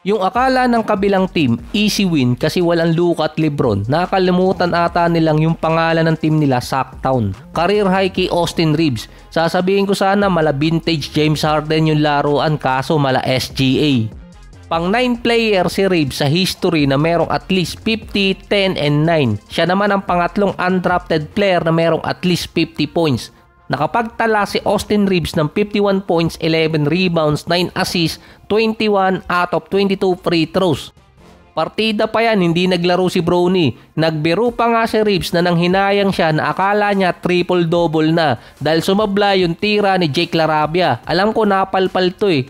Yung akala ng kabilang team, easy win kasi walang Luka at Lebron, nakalimutan ata nilang yung pangalan ng team nila, Sacktown. Career high kay Austin Reeves. Sasabihin ko sana mala vintage James Harden yung laruan kaso mala SGA. Pang 9 player si Reeves sa history na merong at least 50, 10, and 9. Siya naman ang pangatlong undrafted player na merong at least 50 points. Nakapagtala si Austin Reeves ng 51 points, 11 rebounds, 9 assists, 21 out of 22 free throws. Partida pa yan, hindi naglaro si Bronny. Nagbiro pa nga si Reeves na nang hinayang siya na akala niya triple-double na dahil sumabla yung tira ni Jake LaRavia. Alam ko napalpal to eh.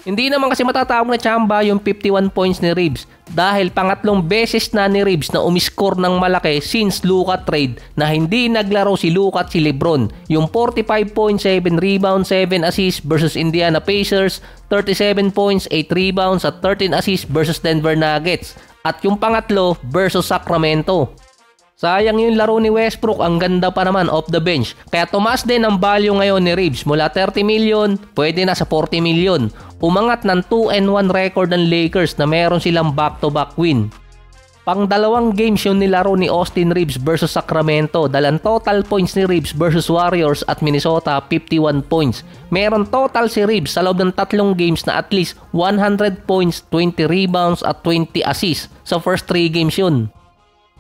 Hindi naman kasi matatawag na tsamba yung 51 points ni Reeves dahil pangatlong beses na ni Reeves na umiscore ng malaki since Luka trade na hindi naglaro si Luka at si Lebron. Yung 45 points, 7 rebounds, 7 assists versus Indiana Pacers, 37 points, 8 rebounds at 13 assists versus Denver Nuggets. At yung pangatlo versus Sacramento. Sayang yung laro ni Westbrook, ang ganda pa naman off the bench. Kaya tumaas din ang value ngayon ni Reeves. Mula 30 million, pwede na sa 40 million. Umangat ng 2-1 record ng Lakers na meron silang back-to-back win. Pang dalawang games yung nilaro ni Austin Reeves versus Sacramento. Dalang total points ni Reeves versus Warriors at Minnesota, 51 points. Meron total si Reeves sa loob ng tatlong games na at least 100 points, 20 rebounds at 20 assists. Sa first 3 games yun.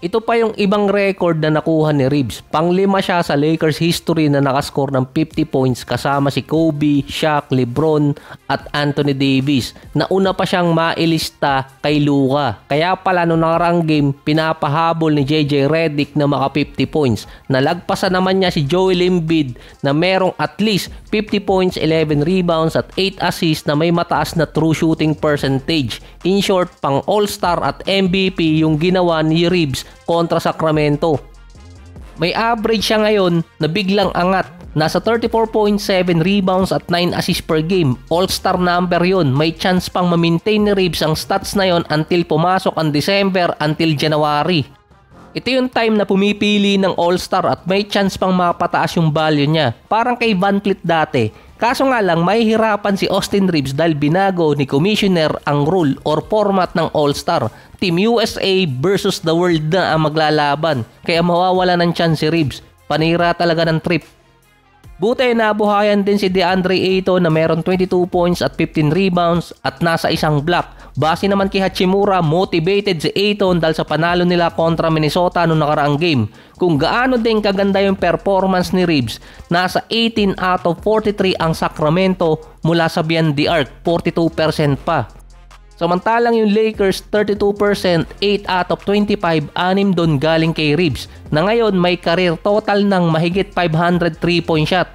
Ito pa yung ibang record na nakuha ni Reeves. Panglima siya sa Lakers history na nakascore ng 50 points kasama si Kobe, Shaq, Lebron at Anthony Davis. Nauna pa siyang mailista kay Luka. Kaya pala noong nakarang game, pinapahabol ni JJ Redick na maka 50 points. Nalagpasan naman niya si Joel Embiid na merong at least 50 points, 11 rebounds at 8 assists na may mataas na true shooting percentage. In short, pang All-Star at MVP yung ginawa ni Reeves kontra Sacramento. May average siya ngayon na biglang angat. Nasa 34.7 rebounds at 9 assists per game. All-star number yun. May chance pang ma-maintain ni Reeves ang stats na yon until pumasok ang December until January. Ito yung time na pumipili ng All-Star at may chance pang mapataas yung value niya. Parang kay Van Fleet dati. Kaso nga lang, may hirapan si Austin Reeves dahil binago ni Commissioner ang rule or format ng All-Star. Team USA versus the world na ang maglalaban. Kaya mawawala ng chance si Reeves. Panira talaga ng trip. Buti nabuhayan din si DeAndre Ayton na meron 22 points at 15 rebounds at nasa isang block. Base naman kay Hachimura, motivated si Ayton dahil sa panalo nila kontra Minnesota noong nakaraang game. Kung gaano din kaganda yung performance ni Reeves, nasa 18 out of 43 ang Sacramento mula sa beyond the arc, 42% pa. Samantalang yung Lakers 32%, 8 out of 25, 6 doon galing kay Reeves na ngayon may career total ng mahigit 500 3-point shot.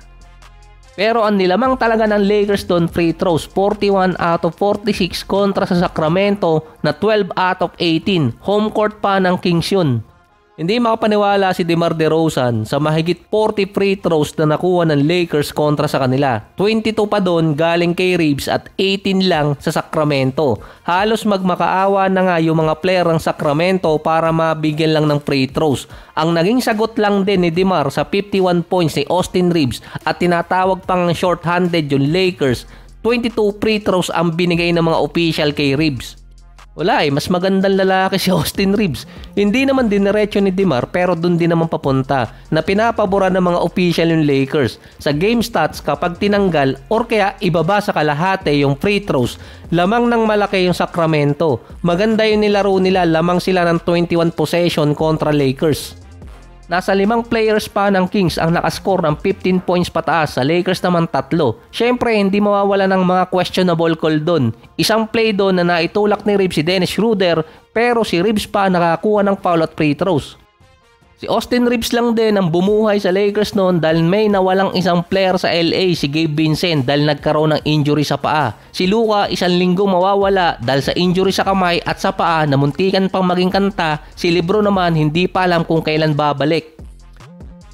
Pero ang nilamang talaga ng Lakers doon free throws, 41 out of 46 kontra sa Sacramento na 12 out of 18. Home court pa ng Kings yun. Hindi makapaniwala si DeMar DeRozan sa mahigit 40 free throws na nakuha ng Lakers kontra sa kanila. 22 pa doon galing kay Reeves at 18 lang sa Sacramento. Halos magmakaawa na nga yung mga player ng Sacramento para mabigyan lang ng free throws. Ang naging sagot lang din ni DeMar sa 51 points ni Austin Reeves at tinatawag pang short-handed yung Lakers, 22 free throws ang binigay ng mga official kay Reeves. Wala mas magandang lalaki si Austin Reeves. Hindi naman diniretso ni DeMar pero dun din naman papunta na pinapabura ng mga official yung Lakers. Sa game stats kapag tinanggal or kaya ibaba sa kalahati yung free throws, lamang ng malaki yung Sacramento. Maganda yung nilaro nila, lamang sila ng 21 possession kontra Lakers. Nasa 5 players pa ng Kings ang nakascore ng 15 points pataas, sa Lakers naman 3. Syempre hindi mawawala ng mga questionable call doon. Isang play doon na naitulak ni Reeves si Dennis Schroeder pero si Reeves pa nakakuha ng foul at free throws. Si Austin Reeves lang din ang bumuhay sa Lakers noon dahil may nawalang isang player sa LA, si Gabe Vincent, dahil nagkaroon ng injury sa paa. Si Luka 1 linggo mawawala dahil sa injury sa kamay at sa paa na muntikan pang maging kanta. Si Lebron naman hindi pa alam kung kailan babalik.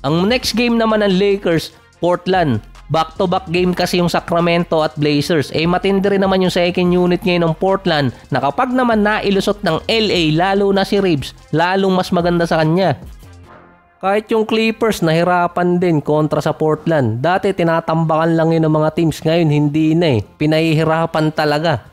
Ang next game naman ng Lakers, Portland. Back-to-back game kasi yung Sacramento at Blazers. Matindi rin naman yung second unit ngayon ng Portland na kapag naman nailusot ng LA, lalo na si Reeves, lalong mas maganda sa kanya. Kahit yung Clippers nahirapan din kontra sa Portland. Dati tinatambakan lang yun ng mga teams, ngayon hindi na Pinahihirapan talaga.